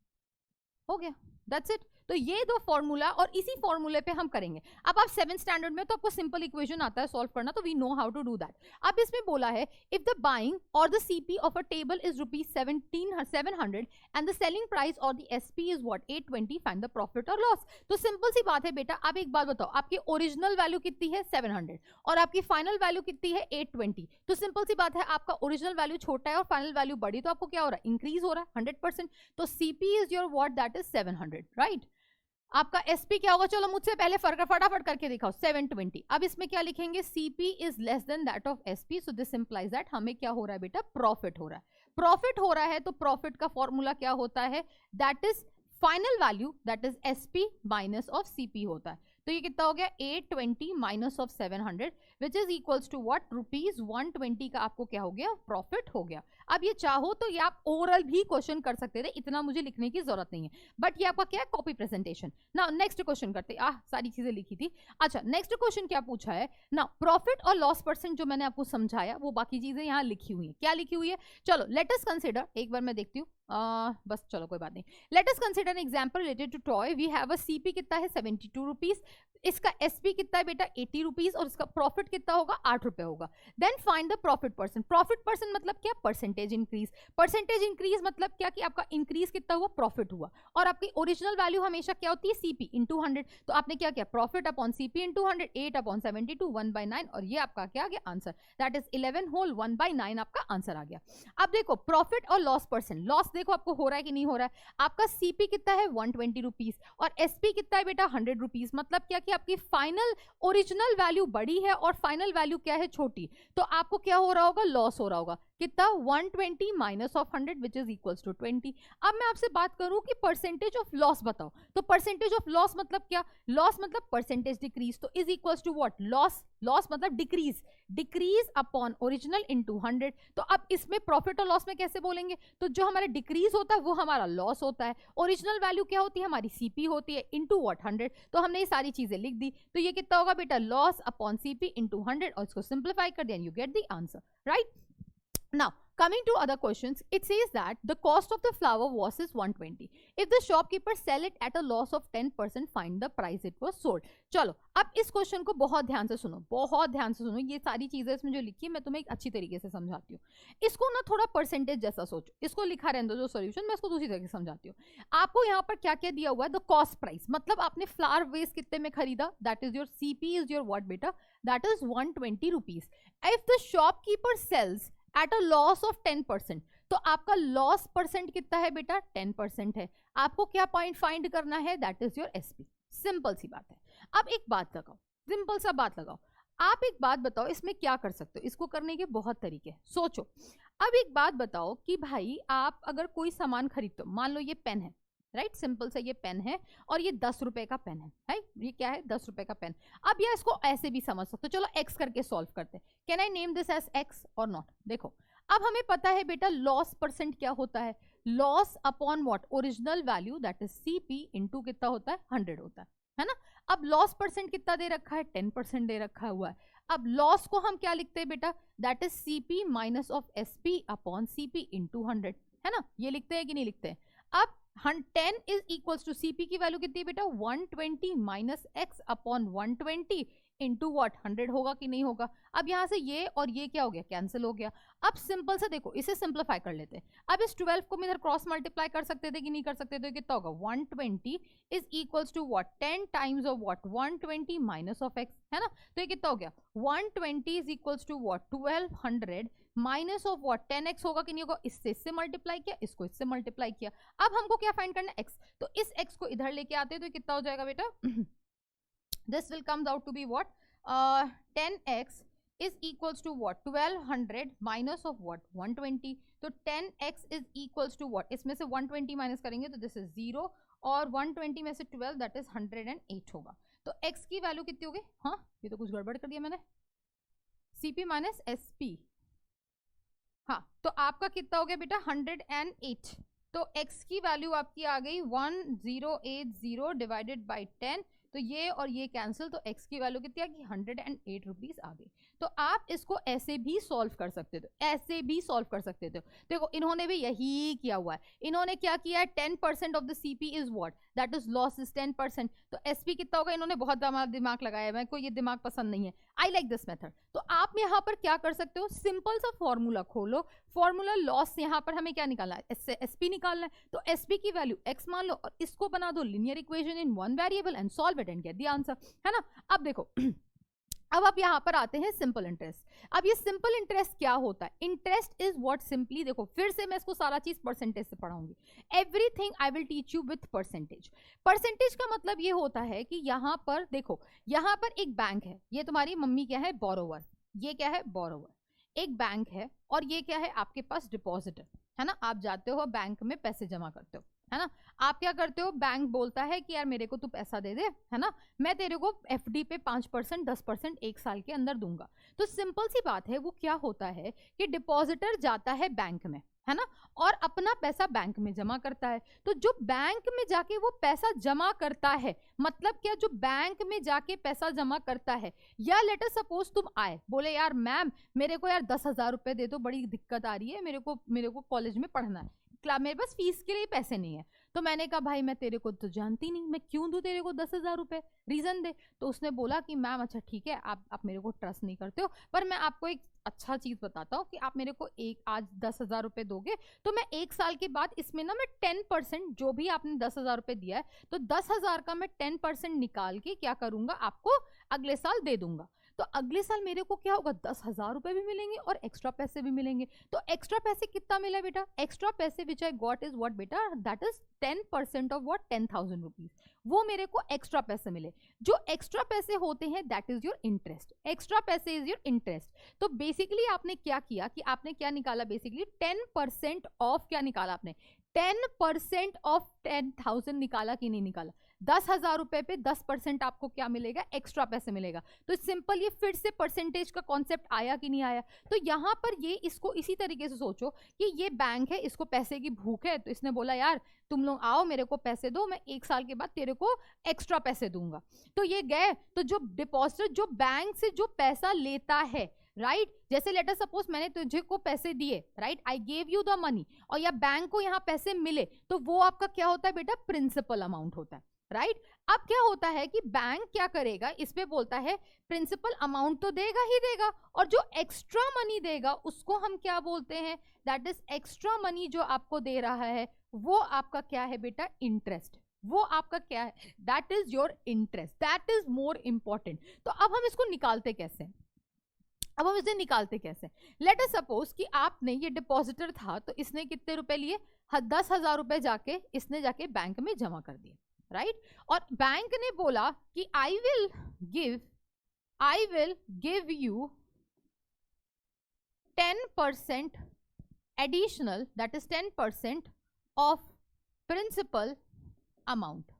हो गया, दैट्स इट। तो ये दो फॉर्मूला और इसी फॉर्मूले पे हम करेंगे। अब आप 7th स्टैंडर्ड में तो आपको सिंपल इक्वेशन आता है सॉल्व करना, तो we know how to do that. अब इसमें बोला है इफ द बाइंग और the CP of a table is ₹700 and the selling price और the SP is what 820, find the profit और लॉस। तो सिंपल सी बात है बेटा, आप एक बात बताओ, आपकी ओरिजिनल वैल्यू कितनी है 700 और आपकी फाइनल वैल्यू कितनी है 820। तो सिंपल सी बात है, आपका ओरिजिनल वैल्यू छोटा है और फाइनल वैल्यू बड़ी, तो आपको क्या हो रहा है, इंक्रीज हो रहा है 100%। तो CP is your what, that is 700, right? आपका एसपी क्या होगा, चलो मुझसे पहले फटाफट करके दिखाओ, 720। अब इसमें क्या लिखेंगे, CP is less than that of SP, so this implies that हमें क्या हो रहा है बेटा, प्रॉफिट हो रहा है। प्रॉफिट हो रहा है तो प्रॉफिट का फॉर्मूला क्या होता है, that is final value, that is SP minus of CP होता है। तो ये कितना हो गया, 820 minus of 700 which is equals to what, ₹120 का आपको क्या हो गया, प्रॉफिट हो गया। अब ये चाहो तो ये आप ओरल भी क्वेश्चन कर सकते थे, इतना मुझे लिखने की जरूरत नहीं है, बट ये आपका क्या है, कॉपी प्रेजेंटेशन। ना नेक्स्ट क्वेश्चन करते, सारी चीजें लिखी थी। अच्छा, नेक्स्ट क्वेश्चन क्या पूछा है ना, प्रॉफिट और लॉस परसेंट जो मैंने आपको समझाया वो बाकी चीजें यहाँ लिखी हुई है। क्या लिखी हुई है, चलो लेट अस कंसीडर, एक बार मैं देखती हूँ, बस चलो कोई बात नहीं। Let us consider an example related to toy. We have a CP कितना है, ₹72, इसका एसपी कितना है बेटा, ₹80, और इसका प्रॉफिट कितना होगा, ₹8 होगा। Then find the profit percent. Profit percent मतलब क्या, परसेंटेज इंक्रीज। परसेंटेज इंक्रीज मतलब क्या कि आपका इंक्रीज कितना हुआ, प्रॉफिट हुआ। और आपकी ओरिजिनल वैल्यू हमेशा क्या होती है, सीपी इंटू 100। तो आपने क्या किया, प्रॉफिट अपॉन सीपी इंटू 100, 8/72, 1/9, और ये आपका क्या आ गया आंसर, दैट इज 11 होल 1/9 आपका आंसर आ गया। अब देखो प्रॉफिट और लॉस परसेंट, लॉस देखो आपको हो रहा है कि नहीं हो रहा है। आपका सीपी कितना है, ₹120, और एसपी कितना है बेटा, ₹100। मतलब क्या कि आपकी फाइनल ओरिजिनल वैल्यू बड़ी है और फाइनल वैल्यू क्या है, छोटी। तो आपको क्या हो रहा होगा, लॉस हो रहा होगा। कितना, 120 minus of 100 which is equals to 20। अब मैं आपसे बात करूं कि परसेंटेज ऑफ लॉस बताओ, तो परसेंटेज ऑफ लॉस मतलब क्या, लॉस मतलब परसेंटेज डिक्रीज, तो is equals to what, loss. Loss मतलब decrease, decrease upon original into 100। तो अब इसमें प्रॉफिट और लॉस में कैसे बोलेंगे, तो जो हमारा डिक्रीज होता है वो हमारा लॉस होता है, ओरिजिनल वैल्यू क्या होती है, हमारी सीपी होती है, इनटू व्हाट 100। तो हमने ये सारी चीजें लिख दी, तो ये कितना होगा बेटा, लॉस अपॉन सीपी इनटू 100, और इसको सिंप्लीफाई कर दिया, you get the answer, right? Now, coming to other questions, it says that the cost of the flower vase is 120. If the shopkeeper sell it at a loss of 10%, find the price it was sold. चलो, अब इस question को बहुत ध्यान से सुनो, बहुत ध्यान से सुनो। ये सारी चीजें इसमें जो लिखी है मैं तुम्हें एक अच्छी तरीके से समझाती हूँ। इसको ना थोड़ा परसेंटेज जैसा सोचो, इसको लिखा रहने दो जो सॉल्यूशन, मैं इसको दूसरी तरीके से समझाती हूँ। आपको यहाँ पर क्या क्या दिया हुआ है, द कॉस्ट प्राइस, मतलब आपने फ्लावर वेस कितने में खरीदा, that is your CP is your what बेटा, that is ₹120। If the shopkeeper sells at a loss of 10%, तो आपका लॉस परसेंट कितना है बेटा, 10% है। आपको क्या पॉइंट फाइंड करना है, that is your SP. Simple सी बात है। अब एक बात लगाओ, सिंपल सा बात लगाओ, आप एक बात बताओ इसमें क्या कर सकते हो, इसको करने के बहुत तरीके हैं, सोचो। अब एक बात बताओ कि भाई आप अगर कोई सामान खरीदते हो, मान लो ये पेन है, राइट, सिंपल से ये पेन है और ये 10 रुपए का पेन है, राइट, ये क्या है, 10 रुपए का पेन। अब या इसको ऐसे भी समझ सकते हो, चलो एक्स करके सॉल्व करते हैं। Can I name this as X or not? देखो अब हमें पता है बेटा लॉस परसेंट क्या होता है, loss upon what, original value, that is CP into कितना होता है, 100 होता है ना। अब लॉस परसेंट कितना दे रखा है, 10% दे रखा हुआ है। अब लॉस को हम क्या लिखते हैं बेटा, that is CP minus of SP upon CP into 100, है ना, ये लिखते हैं कि नहीं लिखते हैं। अब 10 इज इक्वल्स टू सीपी की वैल्यू कितनी है बेटा, 120 minus x upon 120 into what 100 होगा कि नहीं होगा। अब यहाँ से ये और ये क्या हो गया, कैंसिल हो गया। अब सिंपल से देखो, इसे सिंप्लीफाई कर लेते हैं। अब इस 12 को मैं इधर क्रॉस मल्टीप्लाई कर सकते थे कि नहीं कर सकते, तो कितना होगा, 120 is equals to what, 10 times of what, 120 minus of X, है ना। तो ये कितना हो गया, 120 is equals to what, 1200 minus of what, 10x होगा कि नहीं होगा। इससे मल्टीप्लाई किया, इसको इससे मल्टीप्लाई किया। अब हमको क्या फाइंड करना है, x। तो इस x को इधर लेके आते हैं तो कितना हो जाएगा बेटा, this will comes out to be what, 10x is equals to what, 1200 minus of what, 120। तो 10x is equals to what, इसमें से 120 माइनस करेंगे तो this is 0, और 120 में से 12 that is 108 होगा। तो x की वैल्यू कितनी होगी, हाँ ये तो कुछ गड़बड़ कर दिया मैंने, cp माइनस sp, हाँ तो आपका कितना हो गया बेटा 108। तो x की वैल्यू आपकी आ गई 1080 डिवाइडेड बाई 10, तो ये और ये कैंसिल, तो x की वैल्यू कितनी आ गई 108 रुपीज आ गई। तो आप इसको ऐसे भी सॉल्व कर सकते थे, ऐसे भी सॉल्व कर सकते थे। देखो इन्होंने भी यही किया हुआ है। इन्होंने क्या किया है, 10% of the CP is what, that is loss is 10%। तो एसपी कितना होगा, इन्होंने बहुत दिमाग लगाया है, मेरे को ये दिमाग पसंद नहीं है, आई लाइक दिस मेथड। तो आप यहाँ पर क्या कर सकते हो, सिंपल सा फॉर्मूला खोलो, फॉर्मूला लॉस यहाँ पर हमें क्या निकालना है, एसपी निकालना है। तो एसपी की वैल्यू x मान लो और इसको बना दो linear equation in one variable and solve it and get the answer, है ना। अब देखो अब आप यहां पर आते हैं सिंपल इंटरेस्ट। अब ये सिंपल इंटरेस्ट क्या होता है, इंटरेस्ट इज व्हाट, सिंपली देखो फिर से मैं इसको सारा चीज परसेंटेज से पढ़ाऊंगी, everything I will teach you with percentage. Percentage का मतलब ये होता है कि यहां पर देखो, यहां पर एक बैंक है, ये तुम्हारी मम्मी क्या है, बोरोवर, ये क्या है बोरोवर, एक बैंक है, और ये क्या है आपके पास डिपॉजिटर, है ना। आप जाते हो बैंक में पैसे जमा करते हो, है ना। आप क्या करते हो, बैंक बोलता है कि यार मेरे को तू पैसा दे दे, है ना, मैं तेरे को एफडी पे 5% 10% एक साल के अंदर दूंगा। तो सिंपल सी बात है, वो क्या होता है कि डिपॉजिटर जाता है बैंक में, है ना, और अपना पैसा बैंक में जमा करता है। तो जो बैंक में जाके वो पैसा जमा करता है, मतलब क्या, जो बैंक में जाके पैसा जमा करता है, या लेटर सपोज तुम आए बोले यार मैम मेरे को यार 10,000 रुपए दे दो, बड़ी दिक्कत आ रही है, मेरे को कॉलेज में पढ़ना है, मेरे पास फीस के लिए पैसे नहीं है। तो मैंने कहा भाई मैं तेरे को तो जानती नहीं, मैं क्यों दूं तेरे को 10,000 रुपए, रीजन दे। तो उसने बोला कि मैम अच्छा ठीक है, आप मेरे को ट्रस्ट नहीं करते हो, पर मैं आपको एक अच्छा चीज बताता हूँ कि आप मेरे को एक आज 10,000 रुपए दोगे तो मैं एक साल के बाद इसमें ना मैं 10%, जो भी आपने 10,000 रुपए दिया है, तो 10,000 का मैं 10% निकाल के क्या करूंगा, आपको अगले साल दे दूंगा। तो अगले साल मेरे को क्या होगा, 10,000 रुपए भी मिलेंगे और एक्स्ट्रा पैसे भी मिलेंगे। तो एक्स्ट्रा पैसे कितना मिला बेटा, एक्स्ट्रा पैसे विच आई गॉट इज व्हाट बेटा, that is 10% of what 10,000 rupees, वो मेरे को एक्स्ट्रा पैसे मिले। जो एक्स्ट्रा पैसे होते हैं that is your interest, extra पैसे इज योर इंटरेस्ट। तो बेसिकली आपने क्या किया कि आपने क्या निकाला, बेसिकली 10% ऑफ क्या निकाला आपने, 10% ऑफ 10,000 निकाला कि नहीं निकाला। 10,000 रुपए पे 10% आपको क्या मिलेगा, एक्स्ट्रा पैसे मिलेगा। तो सिंपल ये फिर से परसेंटेज का कॉन्सेप्ट आया कि नहीं आया। तो यहां पर ये इसको इसी तरीके से सोचो कि ये बैंक है, इसको पैसे की भूख है, तो इसने बोला यार तुम लोग आओ मेरे को पैसे दो, मैं एक साल के बाद तेरे को एक्स्ट्रा पैसे दूंगा। तो ये गए, तो जो डिपॉजिटर जो बैंक से जो पैसा लेता है, राइट जैसे लेटर सपोज मैंने तुझे को पैसे दिए, right I gave you the money, और या बैंक को यहाँ पैसे मिले, तो वो आपका क्या होता है बेटा, प्रिंसिपल अमाउंट होता है, राइट। अब क्या होता है कि बैंक क्या करेगा, इस पे बोलता है प्रिंसिपल अमाउंट तो देगा ही देगा, और जो एक्स्ट्रा मनी देगा उसको हम क्या बोलते हैं, दैट इज एक्स्ट्रा मनी जो आपको दे रहा है वो आपका क्या है बेटा, इंटरेस्ट, वो आपका क्या है, that is your interest, that is more important. तो अब हम इसको निकालते कैसे, अब हम इसे निकालते कैसे, लेट अस सपोज कि आपने ये डिपॉजिटर था, तो इसने कितने रुपए लिए, 10,000 रुपए जाके इसने जाके बैंक में जमा कर दिए, राइट। और बैंक ने बोला कि I will give you 10% additional, that is 10% of principal amount,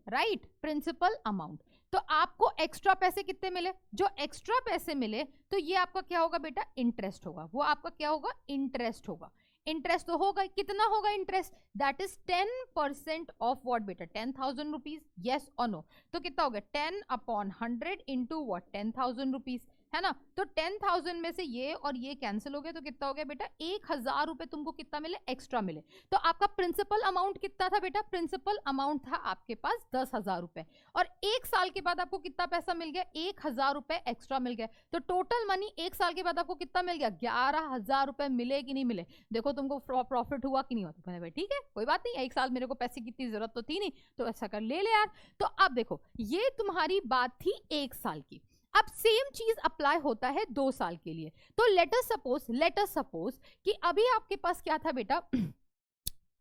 right, principal amount. तो आपको एक्स्ट्रा पैसे कितने मिले, जो एक्स्ट्रा पैसे मिले तो ये आपका क्या होगा बेटा, इंटरेस्ट होगा, वो आपका क्या होगा, इंटरेस्ट होगा। इंटरेस्ट तो होगा, कितना होगा interest, that is 10% of what बेटा, 10,000 रुपीज, यस और नो। तो कितना हो गया, 10/100 इंटू व्हाट 10,000 रुपीज, है ना। तो 10,000 में से ये और ये कैंसिल हो गया, तो कितना हो गया बेटा, 1,000 रुपए तुमको कितना मिले, एक्स्ट्रा मिले। तो आपका प्रिंसिपल अमाउंट कितना था बेटा, प्रिंसिपल अमाउंट था आपके पास 10,000 रुपए, और एक साल के बाद आपको कितना पैसा मिल गया, 1,000 रुपए एक्स्ट्रा मिल गया। तो टोटल मनी एक साल के बाद आपको कितना मिल गया, 11,000 रुपए मिले कि नहीं मिले। देखो तुमको प्रॉफिट हुआ कि नहीं हुआ, तो मैंने भाई ठीक है कोई बात नहीं, एक साल मेरे को पैसे की इतनी जरूरत तो थी नहीं, तो ऐसा कर ले यार। तो अब देखो ये तुम्हारी बात थी एक साल की। अब सेम चीज अप्लाई होता है 2 साल के लिए। तो लेट अस सपोज कि अभी आपके पास क्या था बेटा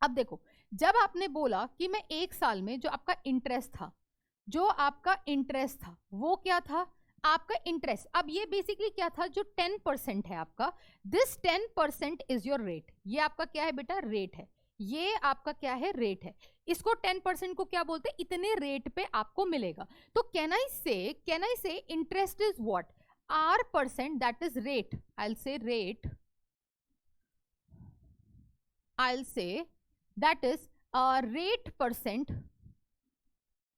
अब देखो, जब आपने बोला कि मैं एक साल में जो आपका इंटरेस्ट था वो क्या था, आपका इंटरेस्ट। अब ये बेसिकली क्या था, जो 10% है आपका, दिस 10% इज योर रेट, ये आपका क्या है बेटा, रेट है, ये आपका क्या है, रेट है। इसको 10% को क्या बोलते हैं, इतने रेट पे आपको मिलेगा। तो कैन आई से interest is what, R%, that is rate, I'll say that is rate percent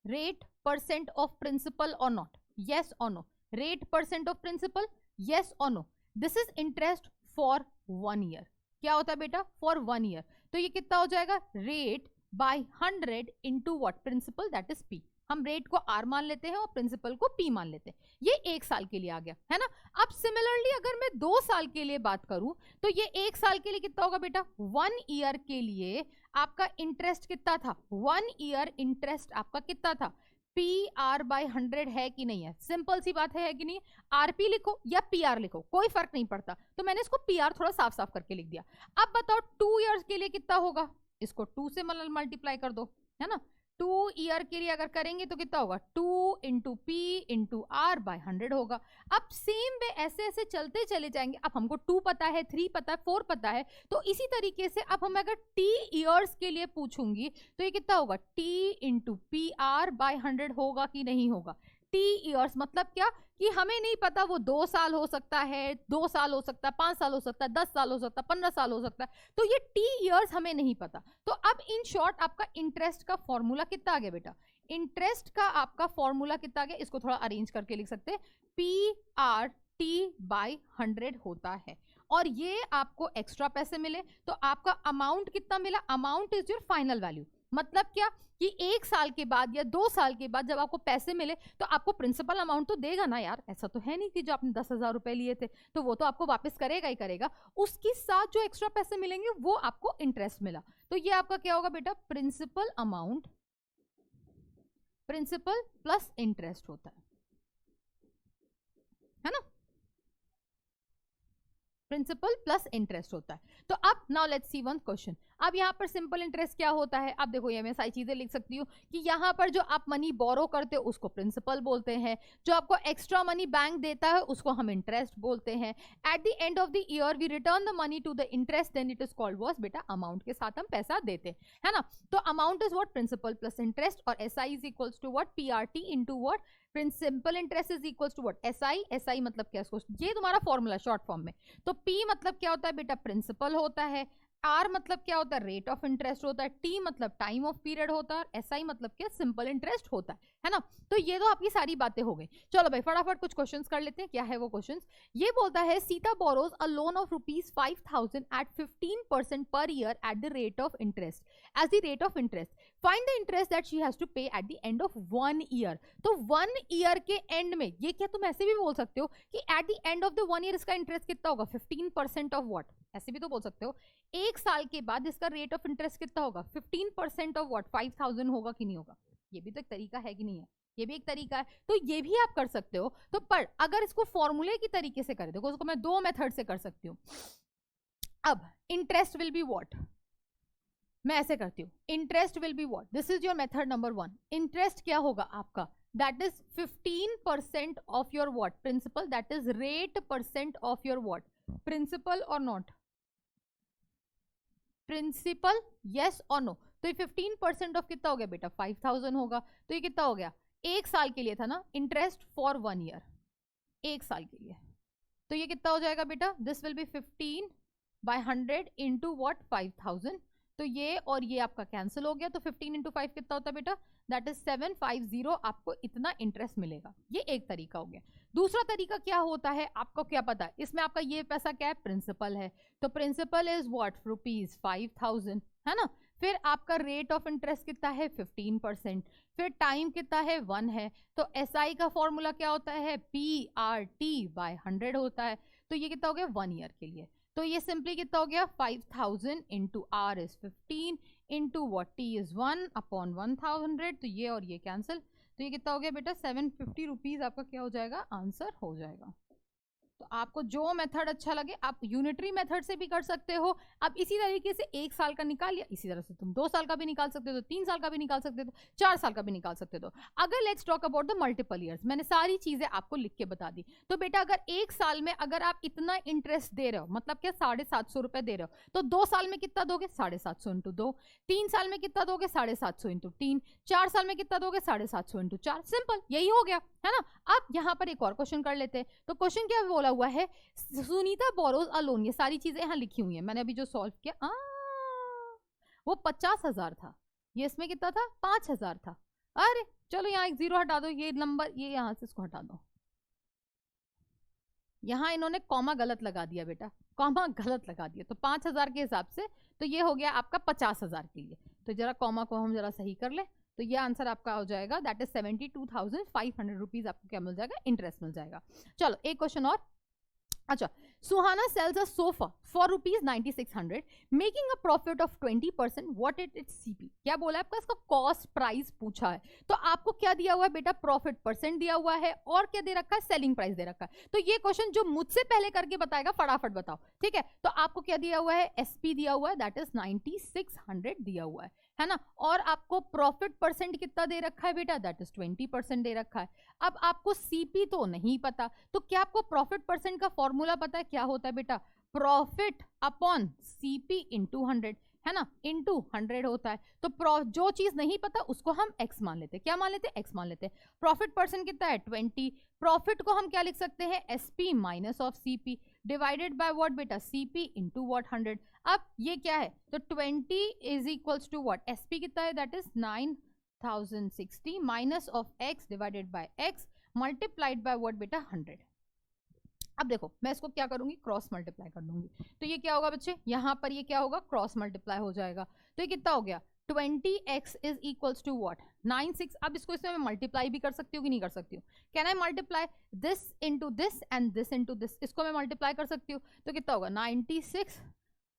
rate percent of principal or not, yes or no, rate percent of principal, yes or no, this is interest for 1 year, क्या होता है बेटा, for 1 year, तो ये कितना हो जाएगा, rate by 100 into what, principal, that is p, हम रेट को आर मान लेते हैं और प्रिंसिपल को पी मान लेते हैं, ये 1 साल के लिए आ गया है ना। अब सिमिलरली अगर मैं 2 साल के लिए बात करूं तो ये 1 साल के लिए कितना होगा बेटा, 1 ईयर के लिए आपका इंटरेस्ट कितना था, 1 ईयर इंटरेस्ट आपका कितना था, पी आर बाय 100 है कि नहीं है, सिंपल सी बात है कि नहीं, आरपी लिखो या पी आर लिखो कोई फर्क नहीं पड़ता, तो मैंने इसको पी आर थोड़ा साफ साफ करके लिख दिया। अब बताओ 2 ईयर्स के लिए कितना होगा, इसको 2 से मल्टीप्लाई कर दो, है ना, 2 ईयर के लिए अगर करेंगे तो कितना होगा, 2 into P into R by 100 होगा। अब सेम वे ऐसे ऐसे चलते चले जाएंगे, अब हमको 2 पता है, 3 पता है, 4 पता है, तो इसी तरीके से अब हम अगर टी ईयर्स के लिए पूछूंगी तो ये कितना होगा, T into P R by 100 होगा कि नहीं होगा। टी ईयर्स मतलब क्या कि हमें नहीं पता वो 2 साल हो सकता है, 2 साल हो सकता है, 5 साल हो सकता है, 10 साल हो सकता है, 15 साल हो सकता है, तो ये टी ईयर्स हमें नहीं पता। तो अब इन शॉर्ट आपका इंटरेस्ट का फॉर्मूला कितना आ गया बेटा, इंटरेस्ट का आपका फॉर्मूला कितना आ गया, इसको थोड़ा अरेंज करके लिख सकते हैं, पी आर टी बाय 100 होता है, और ये आपको एक्स्ट्रा पैसे मिले तो आपका अमाउंट कितना मिला, amount is your final value, मतलब क्या कि 1 साल के बाद या 2 साल के बाद जब आपको पैसे मिले तो आपको प्रिंसिपल अमाउंट तो देगा ना यार, ऐसा तो है नहीं कि जो आपने 10,000 रुपए लिए थे तो वो तो आपको वापस करेगा ही करेगा, उसके साथ जो एक्स्ट्रा पैसे मिलेंगे वो आपको इंटरेस्ट मिला, तो ये आपका क्या होगा बेटा, principal amount, principal plus interest होता है ना, प्रिंसिपल प्लस इंटरेस्ट होता है। तो अब now let's see one question, अब यहाँ पर सिंपल इंटरेस्ट क्या होता है, अब देखो ये मैं सारी चीजें लिख सकती हूँ कि यहाँ पर जो आप मनी बोरो करते हो उसको प्रिंसिपल बोलते हैं, जो आपको एक्स्ट्रा मनी बैंक देता है उसको हम इंटरेस्ट बोलते हैं, at the end of the year we return the money to the interest, then it is called was, बेटा अमाउंट के साथ हम पैसा देते हैं, है ना, तो amount is what, principal plus interest, और S I is equals to what, P R T into what, principal interest is equals to what, S I, S I मतलब क्या, ये तुम्हारा फॉर्मूला शॉर्ट फॉर्म में, तो पी मतलब क्या होता है बेटा, प्रिंसिपल होता है, आर मतलब क्या होता है, रेट ऑफ इंटरेस्ट होता है, टी मतलब टाइम ऑफ पीरियड होता है, एस आई मतलब क्या, सिंपल इंटरेस्ट होता है ना। तो ये तो आपकी सारी बातें हो गई, चलो भाई फटाफट कुछ क्वेश्चंस कर लेते हैं, क्या है वो क्वेश्चंस, ये बोलता है Sita borrows a loan of ₹5,000 at 15% per year at the rate of interest, as the rate of interest, find the interest that she has to pay at the end of 1 year, तो 1 year के and में, ये क्या तुम ऐसे भी बोल सकते हो कि eight the end of the 1 year इसका इंटरेस्ट कितना होगा, 15% ऑफ व्हाट, ऐसे भी तो बोल सकते हो, 1 साल के बाद इसका रेट ऑफ इंटरेस्ट कितना होगा, 15% ऑफ व्हाट, 5,000 होगा कि नहीं होगा, ये भी तो एक तरीका है कि नहीं है, ये भी एक तरीका है, तो ये भी आप कर सकते हो। तो पर अगर इसको फॉर्मूले की तरीके से करें, देखो उसको मैं 2 मेथड से कर सकती हूँ। अब इंटरेस्ट विल बी व्हाट, मैं ऐसे करती हूँ, interest will be what, this is your method number 1, interest क्या होगा आपका, that is 15% of your what, principal, that is rate percent of your what, principal or not, principal, yes or no, तो ये 15% of कितना हो गया बेटा, 5,000 होगा, तो ये कितना हो गया, 1 साल के लिए था ना, इंटरेस्ट फॉर 1 ईयर, 1 साल के लिए, तो ये कितना हो जाएगा बेटा, this will B 15/100 into what, 5,000, तो ये और ये आपका कैंसिल हो गया, तो 15 इंटू 5 कितना होता है बेटा, दैट इज 750, आपको इतना इंटरेस्ट मिलेगा, ये एक तरीका हो गया। दूसरा तरीका क्या होता है, आपको क्या पता है, इसमें आपका ये पैसा क्या है, प्रिंसिपल है, तो प्रिंसिपल इज व्हाट, ₹5,000, है ना, फिर आपका रेट ऑफ इंटरेस्ट कितना है, 15%, फिर टाइम कितना है, 1 है, तो एस आई का फॉर्मूला क्या होता है, पी आर टी बाय 100 होता है, तो ये कितना हो गया 1 ईयर के लिए, तो ये सिंपली कितना हो गया, 5,000 into R is 15 into what, T is 1 upon 1,100, तो ये और ये कैंसिल, तो ये कितना हो गया बेटा, 750 रुपीज आपका क्या हो जाएगा, आंसर हो जाएगा। तो आपको जो मेथड अच्छा लगे, आप यूनिटरी मेथड से भी कर सकते हो, अब इसी तरीके से 1 साल का निकाल लिया, इसी तरह से तुम 2 साल का भी निकाल सकते हो, 3 साल का भी निकाल सकते हो, 4 साल का भी निकाल सकते हो। अगर let's talk about the multiple years, मैंने सारी चीजें आपको लिख के बता दी, तो बेटा अगर 1 साल में अगर आप इतना इंटरेस्ट दे रहे हो, मतलब क्या 750 रुपए दे रहे हो, तो 2 साल में कितना दोगे, 750 इंटू 2, 3 साल में कितना दोगे, 750 इंटू 3, 4 साल में कितना दोगे, 750 इंटू 4, सिंपल, यही हो गया, है ना। अब यहाँ पर एक और क्वेश्चन कर लेते हैं, तो क्वेश्चन क्या बोला हुआ है, सुनीता बोरोज अ लोन, ये सारी चीजें यहाँ लिखी हुई हैं, मैंने अभी जो सॉल्व किया, वो 50,000 था, ये इसमें कितना था, 5,000 था, अरे चलो यहाँ एक जीरो हटा दो, ये नंबर ये यहाँ से इसको हटा दो। यहाँ इन्होंने कॉमा गलत लगा दिया बेटा, कॉमा गलत लगा दिया, तो 5000 के हिसाब से तो ये हो गया आपका 50,000 के लिए। तो जरा कॉमा को हम जरा सही कर ले, तो ये आंसर आपका हो जाएगा दैट इज 72,500 रुपीज आपको क्या मिल जाएगा, इंटरेस्ट मिल जाएगा। चलो एक क्वेश्चन और। अच्छा, Suhana sells a sofa for ₹9600 making a profit of 20%, what it it's CP. क्या बोला है आपका, इसका कॉस्ट प्राइस पूछा है, तो आपको क्या दिया हुआ है बेटा, प्रॉफिट परसेंट दिया हुआ है और क्या दे रखा है, सेलिंग प्राइस दे रखा है। तो ये क्वेश्चन जो मुझसे पहले करके बताएगा फटाफट बताओ, ठीक है। तो आपको क्या दिया हुआ है, एसपी दिया हुआ है दैट इज 9600 दिया हुआ है ना, और आपको प्रॉफिट परसेंट कितना दे रखा है बेटा, दैट इज 20% दे रखा है। अब आपको सीपी तो नहीं पता, तो क्या आपको प्रॉफिट परसेंट का फॉर्मूला पता है, क्या होता है बेटा, प्रॉफिट अपॉन सीपी इंटू 100, है ना, इंटू 100 होता है। तो जो चीज नहीं पता उसको हम एक्स मान लेते हैं, क्या मान लेते हैं, एक्स मान लेते हैं। प्रॉफिट परसेंट कितना है 20, प्रॉफिट को हम क्या लिख सकते हैं, SP minus of CP divided by what बेटा, सीपी इंटू व्हाट 100। अब ये क्या है, तो 20 is equals to what, SP कितना है that is 9060 minus of X divided by X multiplied by what बेटा 100। अब देखो मैं इसको क्या करूंगी, क्रॉस मल्टीप्लाई कर दूंगी, तो ये क्या होगा बच्चे, यहाँ पर ये क्या होगा, क्रॉस मल्टीप्लाई हो जाएगा। तो ये कितना हो गया, 20x is equals to what 96। अब इसको इसमें मैं मल्टीप्लाई भी कर सकती हूँ कि नहीं कर सकती हूँ, can I multiply this into this and this into this, इसको मैं मल्टीप्लाई कर सकती हूँ। तो कितना होगा 96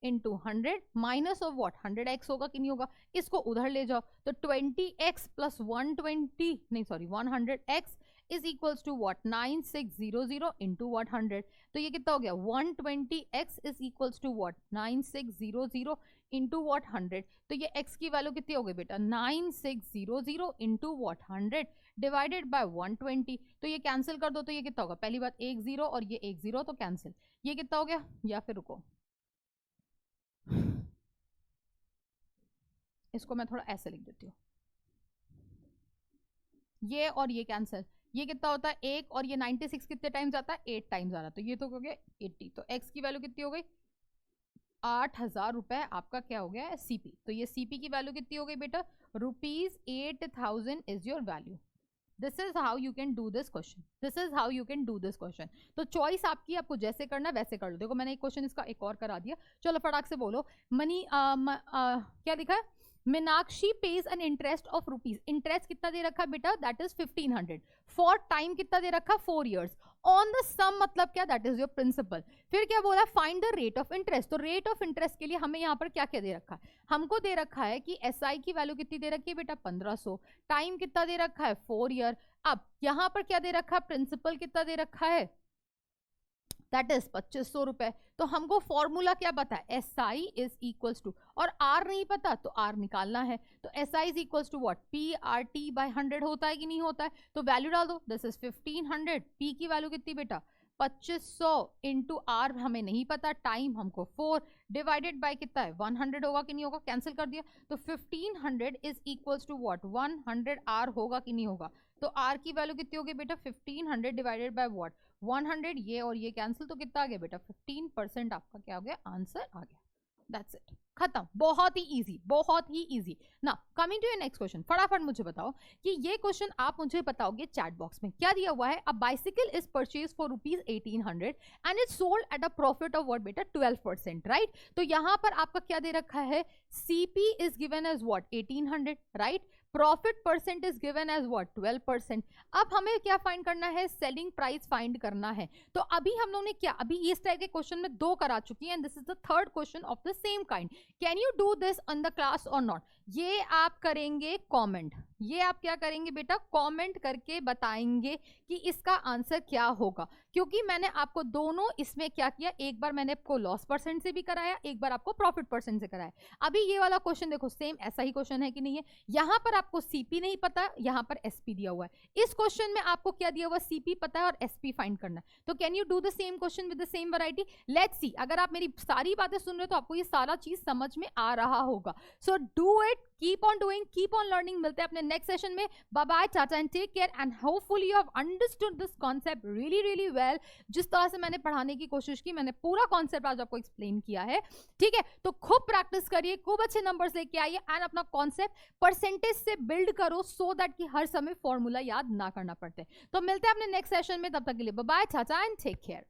into 100 minus of what 100x होगा कि नहीं होगा, इसको उधर ले जाओ, तो 20x प्लस 120 नहीं sorry 100x is equals to what 9600 into what 100। तो ये कितना हो गया 120x is equals to what 9600 into what 100। तो ये x की वैल्यू कितनी हो गई बेटा 9600 इंटू व्हाट 100 डिवाइडेड बाय 120। तो ये कैंसिल कर दो, तो ये कितना होगा, पहली बात 1 0 और ये 1 0 तो कैंसिल, ये कितना हो गया, या फिर रुको इसको मैं थोड़ा ऐसे लिख देती हूँ, ये और ये कैंसिल, ये कितना होता है 1 और ये 96 कितने टाइम्स आता है, 8 टाइम्स आ रहा, तो ये तो हो गया 80। तो x की वैल्यू कितनी हो गई 8000 रुपए आपका क्या हो गया सीपी। तो ये सीपी की वैल्यू कितनी हो गई बेटा, ₹8000 is your value. This is how you can do this question, this is how you can do this question. तो चॉइस आपकी, आपको जैसे करना है वैसे कर लो। देखो मैंने एक क्वेश्चन इसका एक और करा दिया, चलो फटाक से बोलो। मनी क्या लिखा है, Meenakshi page an interest of rupees, interest कितना दे रखा है बेटा, दैट इज 1500 फॉर टाइम कितना दे रखा है 4 years ऑन द सम, मतलब क्या, दैट इज योर प्रिंसिपल। फिर क्या बोला, find the rate of interest. तो रेट ऑफ इंटरेस्ट के लिए हमें यहाँ पर क्या क्या दे रखा है, हमको दे रखा है कि एसआई की वैल्यू कितनी दे रखी है बेटा 1500, टाइम कितना दे रखा है 4 year। अब यहाँ पर क्या दे रखा है, प्रिंसिपल कितना दे रखा है दैट इज 2500 रुपए। तो हमको फॉर्मूला क्या पता है, S I is equals to, और आर नहीं पता तो आर निकालना है। तो S I is equals to what, P R T by 100 होता है कि नहीं होता है, तो वैल्यू डाल दो, दिस इज 1500, पी की वैल्यू कितनी बेटा 2500 इंटू आर हमें नहीं पता, टाइम हमको 4 डिवाइडेड बाय कितना है 100 होगा कि नहीं होगा, कैंसिल कर दिया। तो 1500 is equals to what 100 R होगा कि नहीं होगा। तो आर की वैल्यू कितनी होगी बेटा 1500 डिवाइडेड बाय व्हाट 100, ये और ये कैंसिल, तो कितना आ गया बेटा 15% आपका क्या हो गया, आंसर आ गया। दैट्स इट, खत्म, बहुत ही इजी, बहुत ही इजी ना। Coming to your next question, फटाफट मुझे बताओ कि ये क्वेश्चन आप मुझे बताओगे चैट बॉक्स में। क्या दिया हुआ है, a bicycle is purchase for ₹1800 and it sold at a profit of what बेटा 12%, राइट। तो यहां पर आपका क्या दे रखा है, CP is given as what 1800, right, profit percent is given as what 12%। अब हमें क्या फाइंड करना है, सेलिंग प्राइस फाइंड करना है। तो अभी हम लोगों ने क्या, अभी इस तरह के क्वेश्चन में 2 करा चुकी हैं, and this is the third question of the same kind. Can you do this on the class और नॉट, ये आप करेंगे कमेंट, ये आप क्या करेंगे बेटा, कमेंट करके बताएंगे कि इसका आंसर क्या होगा। क्योंकि मैंने आपको दोनों इसमें क्या किया, एक बार मैंने आपको लॉस परसेंट से भी कराया, एक बार आपको प्रॉफिट परसेंट से कराया। अभी ये वाला क्वेश्चन देखो सेम ऐसा ही क्वेश्चन है कि नहीं है, यहां पर आपको सीपी नहीं पता, यहां पर एसपी दिया हुआ है। इस क्वेश्चन में आपको क्या दिया हुआ, सीपी पता है और एसपी फाइंड करना है। तो can you do the same question with the same variety, let's see. अगर आप मेरी सारी बातें सुन रहे हो तो आपको ये सारा चीज समझ में आ रहा होगा। So do it keep on doing, keep on learning. मिलते हैं अपने नेक्स्ट सेशन में। Bye bye, tata and take care and hopefully you have understood this concept really really well. जिस तरह से मैंने पढ़ाने की कोशिश की, मैंने पूरा कॉन्सेप्ट आज आपको एक्सप्लेन किया है, ठीक है। तो खूब प्रैक्टिस करिए, खूब अच्छे नंबर्स लेके आइए एंड अपना कॉन्सेप्ट परसेंटेज से बिल्ड करो सो दैट कि हर समय फॉर्मूला याद ना करना पड़ते। तो मिलते हैं अपने नेक्स्ट सेशन में, तब तक के लिए bye bye, tata and take care.